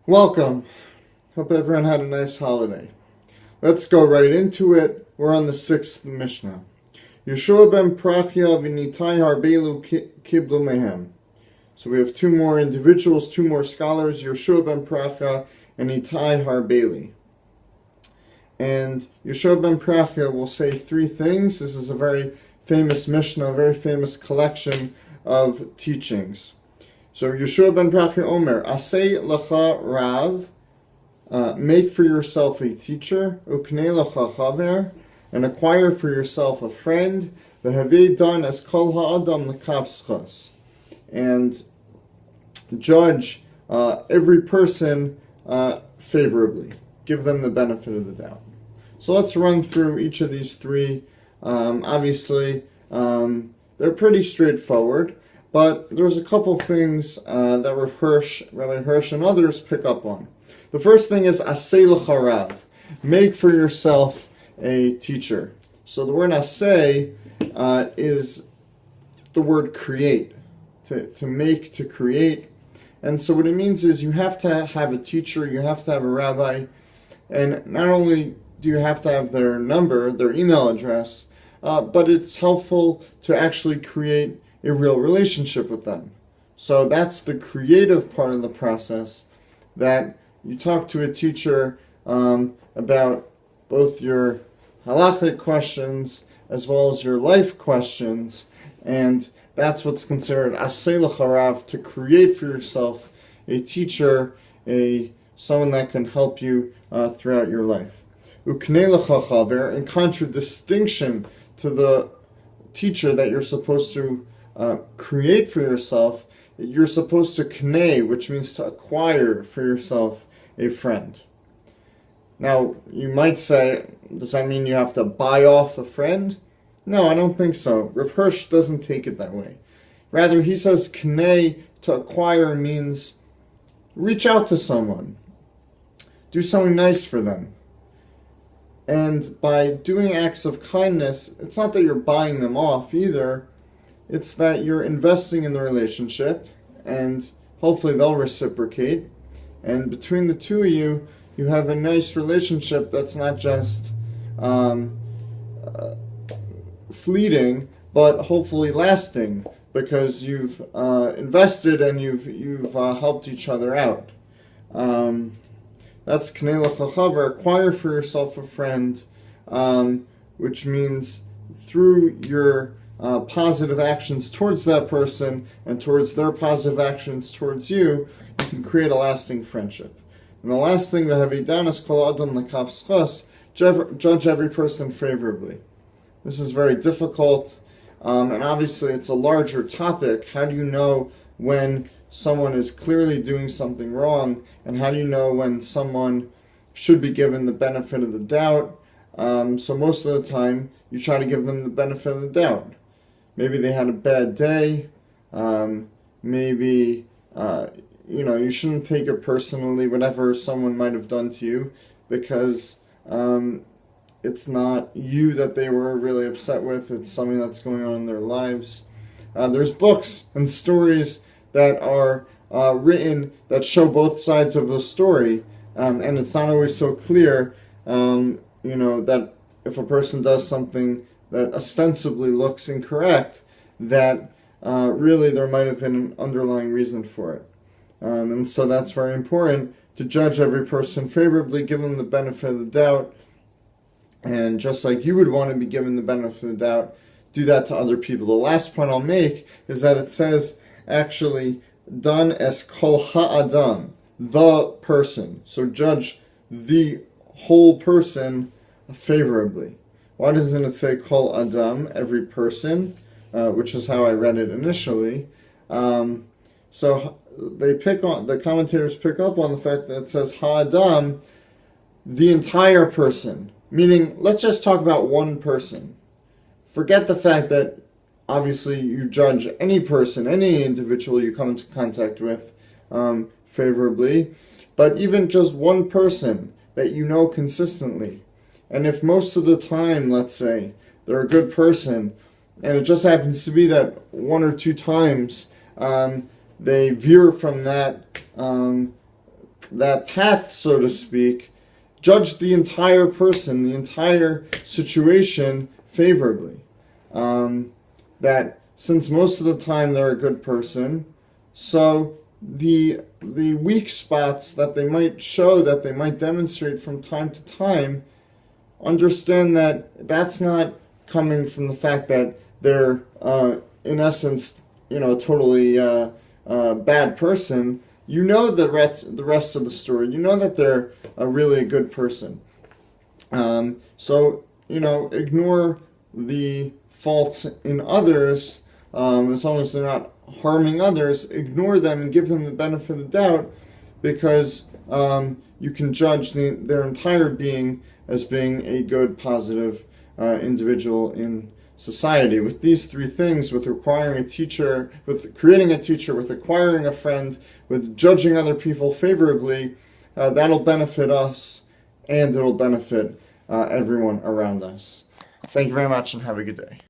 Welcome. Hope everyone had a nice holiday. Let's go right into it. We're on the 6th Mishnah. Yeshua ben Prachya v'nitai harbelu kiblu mehem. So we have two more individuals, two more scholars, Yeshua ben Prachya and Itai Harbeli. And Yeshua ben Prachya will say three things. This is a very famous Mishnah, a very famous collection of teachings. So Yeshua ben Prachya Omer, Asei lecha rav, make for yourself a teacher, uknei lecha chaver, and acquire for yourself a friend, v'havei dan es kol ha'adam l'kavschos, and judge every person favorably. Give them the benefit of the doubt. So let's run through each of these three. Obviously, they're pretty straightforward, but there's a couple things that Rabbi Hirsch and others pick up on. The first thing is asay lecha rav, make for yourself a teacher. So the word asay is the word create, to make, to create. And so what it means is you have to have a teacher, you have to have a rabbi, and not only do you have to have their number, their email address, but it's helpful to actually create a real relationship with them. So that's the creative part of the process, that you talk to a teacher about both your Halachik questions as well as your life questions, and that's what's considered asay lecha rav, to create for yourself a teacher, someone that can help you throughout your life. Uknei lecha chaver, in contradistinction to the teacher that you're supposed to create for yourself, you're supposed to knei, which means to acquire for yourself a friend. Now, you might say, does that mean you have to buy off a friend? No, I don't think so. Rav Hirsch doesn't take it that way. Rather, he says knei, to acquire, means reach out to someone. Do something nice for them. And by doing acts of kindness, it's not that you're buying them off either. It's that you're investing in the relationship, and hopefully they'll reciprocate. And between the two of you, you have a nice relationship that's not just fleeting, but hopefully lasting, because you've invested and you've helped each other out. That's knei lecha chaver, acquire for yourself a friend, which means through your positive actions towards that person and towards their positive actions towards you, you can create a lasting friendship. And the last thing, v'havei dan es kol ha'adam l'kavschos, judge every person favorably. This is very difficult, and obviously it's a larger topic. How do you know when someone is clearly doing something wrong, and how do you know when someone should be given the benefit of the doubt? So most of the time, you try to give them the benefit of the doubt. Maybe they had a bad day. Maybe you shouldn't take it personally, whatever someone might have done to you, because it's not you that they were really upset with. It's something that's going on in their lives. There's books and stories that are written that show both sides of the story, and it's not always so clear, that if a person does something that ostensibly looks incorrect, that really there might have been an underlying reason for it. And so that's very important, to judge every person favorably, give them the benefit of the doubt, and just like you would want to be given the benefit of the doubt, do that to other people. The last point I'll make is that it says, actually, dan es kol ha'adam, the person. So judge the whole person favorably. Why doesn't it say kol adam, every person, which is how I read it initially? So the commentators pick up on the fact that it says ha'adam, the entire person. Meaning, let's just talk about one person. Forget the fact that obviously you judge any person, any individual you come into contact with favorably, but even just one person that you know consistently. And if most of the time, let's say, they're a good person, and it just happens to be that one or two times they veer from that that path, so to speak, judge the entire person, the entire situation favorably. That since most of the time they're a good person, so the weak spots that they might show, that they might demonstrate from time to time, understand that that's not coming from the fact that they're in essence, a totally bad person. You know the rest of the story. You know that they're really a good person. So ignore the faults in others, as long as they're not harming others. Ignore them and give them the benefit of the doubt, because you can judge their entire being as being a good, positive individual in society. With these three things, with acquiring a teacher, with creating a teacher, with acquiring a friend, with judging other people favorably, that'll benefit us, and it'll benefit everyone around us. Thank you very much, and have a good day.